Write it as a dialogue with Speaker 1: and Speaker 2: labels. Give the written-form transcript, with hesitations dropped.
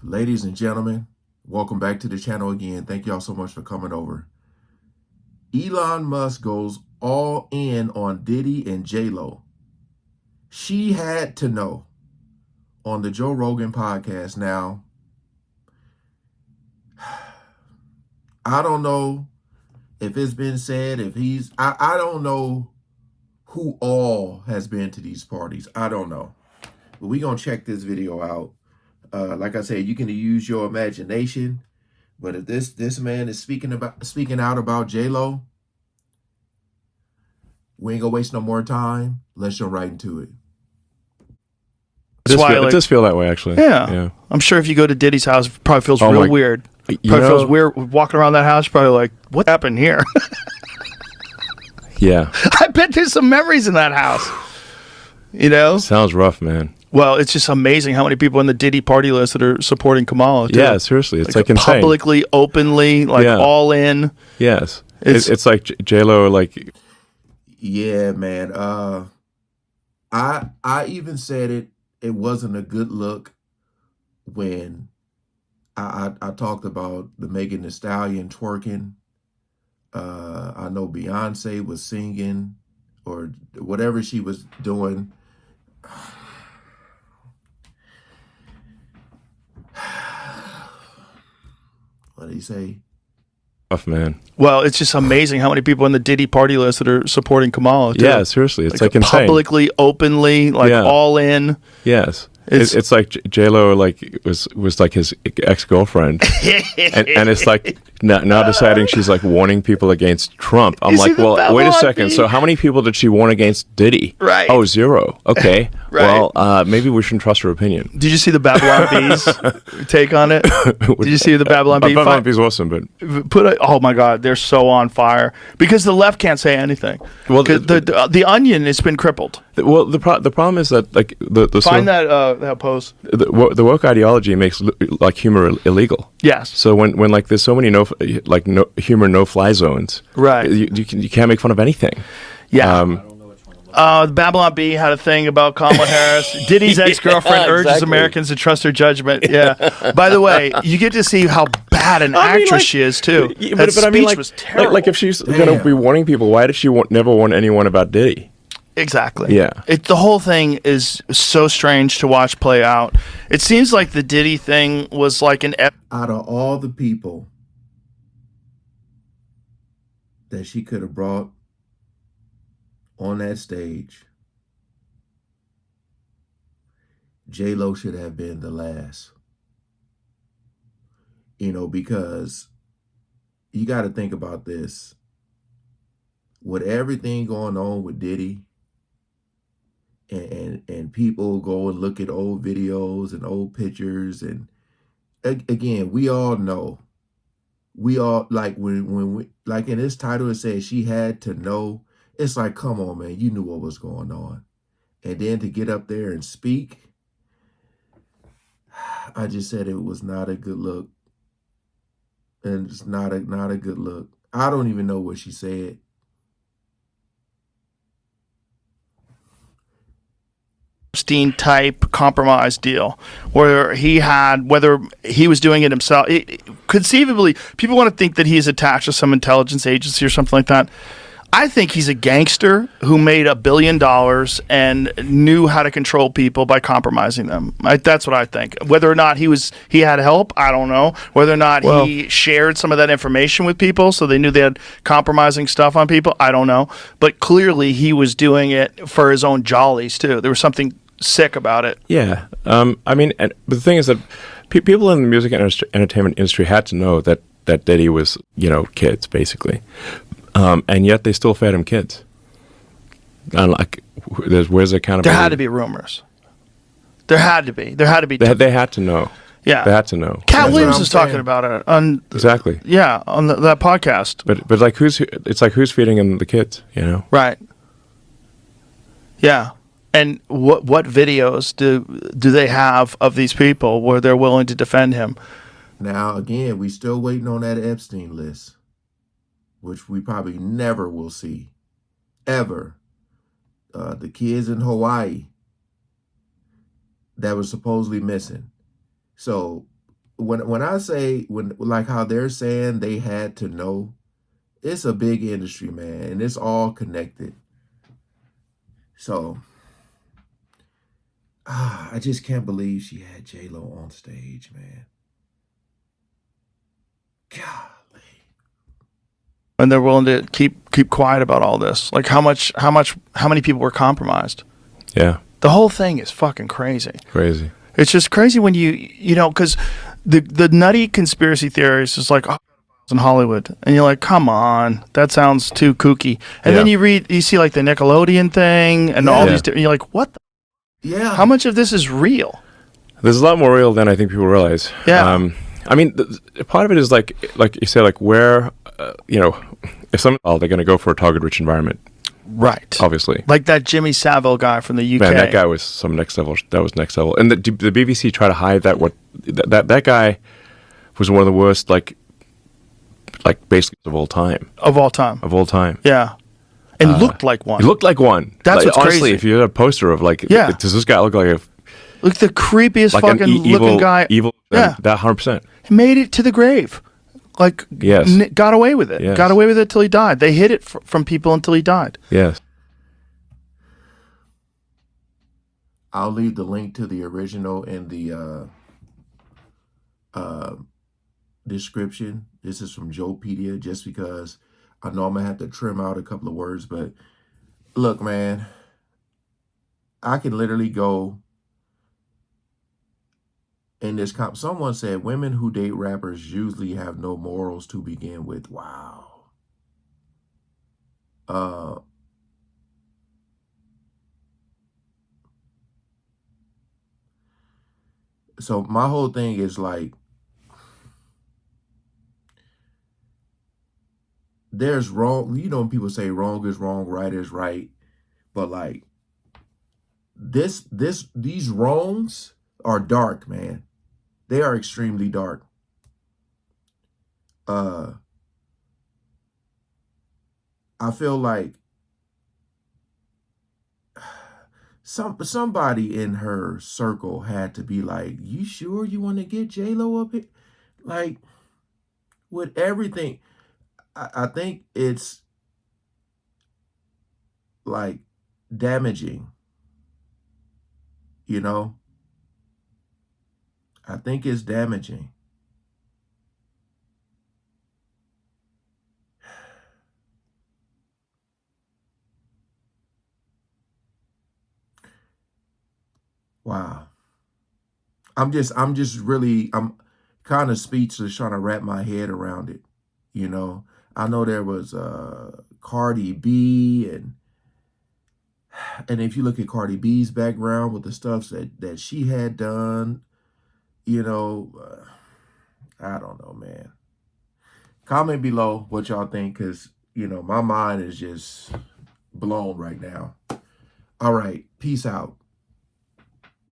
Speaker 1: Ladies and gentlemen, welcome back to the channel again. Thank y'all so much for coming over. Elon Musk goes all in on Diddy and J-Lo. She had to know on the Joe Rogan podcast. Now, I don't know if it's been said, if I don't know who all has been to these parties. I don't know. But we're going to check this video out. Like I said, you can use your imagination. But if this man is speaking out about J-Lo, we ain't gonna waste no more time. Let's jump right into it.
Speaker 2: It does feel that way, actually.
Speaker 3: Yeah. I'm sure if you go to Diddy's house, it probably feels real weird.
Speaker 2: You
Speaker 3: Probably feels weird walking around that house. Probably like, what happened here?
Speaker 2: Yeah.
Speaker 3: I bet there's some memories in that house. You know?
Speaker 2: Sounds rough, man.
Speaker 3: Well, it's just amazing how many people in the Diddy party list that are supporting Kamala. Too.
Speaker 2: Yeah, seriously. It's like insane.
Speaker 3: Publicly, openly, all in.
Speaker 2: Yes. It's like J-Lo, like...
Speaker 1: Yeah, man. I even said it wasn't a good look when I talked about the Megan Thee Stallion twerking. I know Beyonce was singing or whatever she was doing. What did he say?
Speaker 2: Rough, man.
Speaker 3: Well, it's just amazing how many people in the Diddy party list that are supporting Kamala. Too.
Speaker 2: Yeah, seriously. It's like insane.
Speaker 3: Publicly, openly, all in.
Speaker 2: Yes. It's like J-Lo was like his ex-girlfriend. and it's like now deciding she's like warning people against Trump. I'm like, well, wait a second. So how many people did she warn against Diddy?
Speaker 3: Right.
Speaker 2: Oh, 0. Okay.
Speaker 3: Right.
Speaker 2: Well, maybe we shouldn't trust her opinion.
Speaker 3: Did you see the Babylon Bees take on it? Did you see the Babylon Bees?
Speaker 2: Babylon Bees awesome, but
Speaker 3: oh my God, they're so on fire because the left can't say anything. Well, the Onion has been crippled.
Speaker 2: Well, the problem is that like
Speaker 3: find that post.
Speaker 2: The woke ideology makes like humor illegal.
Speaker 3: Yes.
Speaker 2: So when like there's so many humor no-fly zones,
Speaker 3: right?
Speaker 2: You can't make fun of anything.
Speaker 3: Yeah. The Babylon Bee had a thing about Kamala Harris. Diddy's ex-girlfriend urges Americans to trust her judgment. Yeah. By the way, you get to see how bad an actress she is too. That speech was terrible.
Speaker 2: Like if she's going to be warning people, why did she never warn anyone about Diddy?
Speaker 3: Exactly.
Speaker 2: Yeah.
Speaker 3: The whole thing is so strange to watch play out. It seems like the Diddy thing was like
Speaker 1: out of all the people that she could have brought on that stage, J-Lo should have been the last. You know, because you got to think about this. With everything going on with Diddy, and people go and look at old videos and old pictures, and again, we all know, like when we, like in this title it says she had to know. It's like, come on, man, you knew what was going on, and then to get up there and speak, I just said it was not a good look, and it's not a good look. I don't even know what she said.
Speaker 3: Epstein type compromise deal where whether he was doing it himself, conceivably people want to think that he's attached to some intelligence agency or something like that. I think he's a gangster who made $1 billion and knew how to control people by compromising them. That's what I think. Whether or not he had help, I don't know. Whether or not he shared some of that information with people so they knew they had compromising stuff on people, I don't know. But clearly he was doing it for his own jollies too. There was something sick about it.
Speaker 2: Yeah. I mean, but the thing is that people in the music and entertainment industry had to know that Diddy was, kids, basically. And yet they still fed him kids. And like, where's the accountability?
Speaker 3: There had to be rumors. There had to be. They
Speaker 2: had to know.
Speaker 3: Yeah.
Speaker 2: They had to know.
Speaker 3: Cat Williams was talking about it on
Speaker 2: exactly.
Speaker 3: Yeah, on that podcast.
Speaker 2: But like who's feeding him the kids?
Speaker 3: Right. Yeah. And what videos do they have of these people where they're willing to defend him?
Speaker 1: Now again, we still waiting on that Epstein list, which we probably never will see, ever. The kids in Hawaii that were supposedly missing. So when I say when like how they're saying they had to know, it's a big industry, man, and it's all connected. So I just can't believe she had J-Lo on stage, man. Golly.
Speaker 3: And they're willing to keep quiet about all this. Like how many people were compromised?
Speaker 2: Yeah,
Speaker 3: The whole thing is fucking crazy.
Speaker 2: crazy.
Speaker 3: It's just crazy when you know, because the nutty conspiracy theories is like, oh, in Hollywood, and you're like, come on, that sounds too kooky. And then
Speaker 2: Yeah.
Speaker 3: you see like the Nickelodeon thing and all
Speaker 2: Yeah.
Speaker 3: these, and you're like, what?
Speaker 1: Yeah.
Speaker 3: How much of this is real?
Speaker 2: There's a lot more real than I think people realize.
Speaker 3: Yeah.
Speaker 2: I mean, part of it is like you say, like where, if they're going to go for a target-rich environment,
Speaker 3: Right.
Speaker 2: obviously.
Speaker 3: Like that Jimmy Savile guy from the UK.
Speaker 2: Man, that guy was some next level. That was next level. And the BBC tried to hide that. That guy was one of the worst, like basically of all time.
Speaker 3: Of all time.
Speaker 2: Of all time.
Speaker 3: Yeah. And looked like one.
Speaker 2: He looked like one.
Speaker 3: That's
Speaker 2: like,
Speaker 3: what's
Speaker 2: honestly,
Speaker 3: crazy.
Speaker 2: if you had a poster of like,
Speaker 3: Yeah.
Speaker 2: does this guy look like
Speaker 3: Look, the creepiest
Speaker 2: like
Speaker 3: fucking
Speaker 2: an evil
Speaker 3: looking guy.
Speaker 2: Evil.
Speaker 3: Yeah.
Speaker 2: That 100%.
Speaker 3: He made it to the grave. Like,
Speaker 2: Yes.
Speaker 3: got away with it.
Speaker 2: Yes.
Speaker 3: Got away with it till he died. They hid it from people until he died.
Speaker 2: Yes.
Speaker 1: I'll leave the link to the original in the description. This is from Joepedia, just because I know I'm gonna have to trim out a couple of words, but look, man, I can literally go in this someone said women who date rappers usually have no morals to begin with. Wow. So my whole thing is like, there's wrong, when people say wrong is wrong, right is right, but like these wrongs are dark, man. They are extremely dark. I feel like somebody in her circle had to be like, you sure you want to get J-Lo up here? Like, with everything, I think it's like damaging, I think it's damaging. Wow. I'm kind of speechless trying to wrap my head around it. I know there was Cardi B, and if you look at Cardi B's background with the stuff that she had done, I don't know, man. Comment below what y'all think, because my mind is just blown right now. All right, peace out.